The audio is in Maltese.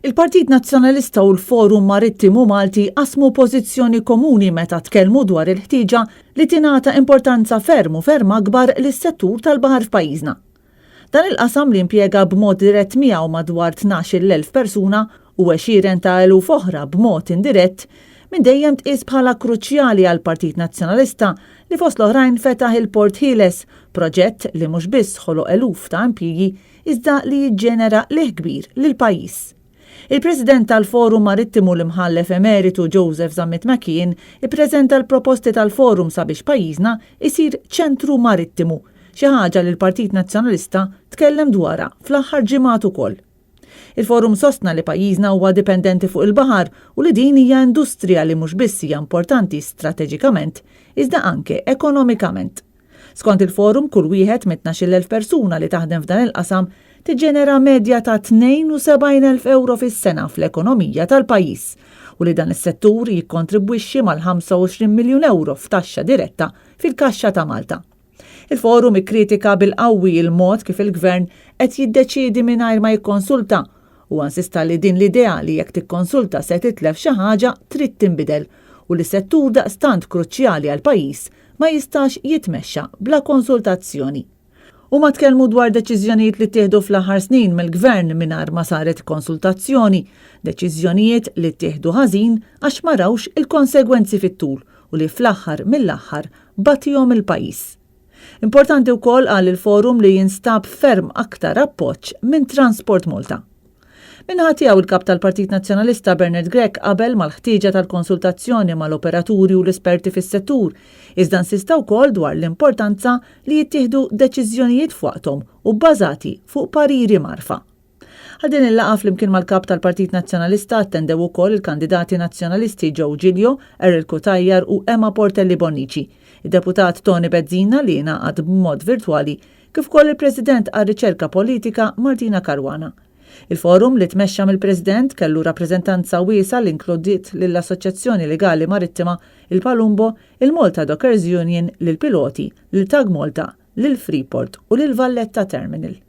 Il-Partit Nazzjonalista u l-Forum Marittimu Malti qasmu pożizzjoni komuni meta tkellmu dwar il-ħtieġa li tingħata importanza ferm akbar lis-settur tal-baħar f'pajjiżna. Dan il-qasam li impjega b'mod dirett miegħu madwar 12,000 persuna u 20,000 oħra b'mod indirett minn dejjem tqis bħala kruċjali għall Partit Nazzjonalista li fost l-oħrajn fetaħ il-Port Ħieles, proġett li mhux biss ħoloq eluf ta' impjigi iżda li jiġġenera leħ kbir lill-pajjiż. Il-President tal-Forum Marittimu l-imħallef emeritu Joseph Zammit Makien ippreżenta l-proposti tal-Forum sabiex pajjiżna isir ċentru marittimu, xi ħaġa li l-Partit Nazzjonalista tkellem dwarha fl-aħħar ġimgħat ukoll. Il-Forum sostna li pajjiżna huwa dipendenti fuq il-baħar u li din hija industrija li mhux biss hija importanti strateġikament, iżda anke ekonomikament. Skont il-Forum kull wieħed mit 12,000 persuna li taħdem f'dan il-qasam tiġġenera medja ta' 72,000 euro fis-sena fl-ekonomija tal-pajjiż u li dan is-settur jikkontribwixxi mal-25 miljun euro f'taxxa diretta fil-Kaxxa ta' Malta. Il-Forum ikkritika bil-qawwi il-mod kif il-Gvern qed jiddeċiedi mingħajr ma jikkonsulta u insista li din l-idea li jekk tikkonsulta se titlef xi ħaġa trid tinbidel u li settur daqstant kruċjali għal pajjiż ma jistax jitmexxa bla konsultazzjoni. U ma tkellmu dwar deċiżjonijiet li ttieħdu fl-aħħar snin mill-Gvern mingħajr ma saret konsultazzjoni, deċiżjonijiet li ttieħdu ħażin għax ma rawx il-konsegwenzi fit-tul u li fl-aħħar mill-aħħar bagħtihom il-pajjiż. Importanti wkoll qal il-Forum li jinstab ferm aktar appoġġ minn Transport Malta. Minħa tiegħu il-kap tal-Partit Nazzjonalista Bernard Grech qabel mal-ħtieġa tal-konsultazzjoni mal-operaturi u l-esperti fis-settur, iżda insista wkoll dwar l-importanza li jittieħdu deċiżjonijiet f'waqthom u bbażati fuq pariri marfa. Għal din il-laqgħa flimkien mal-kap tal-Partit Nazzjonalista attendew ukoll il-kandidati nazzjonalisti Joe Giglio, Errol Kutajjar u Emma Portelli Bonnici, id-deputat Tony Bezzina li ngħaqad b'mod virtwali kif ukoll il-President għar-Riċerka Politika Martina Karwana. Il-Forum li tmexxa mill-President kellu rappreżentanza wiesa li inkludiet lill-Assoċjazzjoni Legali Marittima, il-Palumbo, il-Malta Dockers Union, lill-Piloti, lil Tag Malta, lil Freeport u lil Valletta Terminal.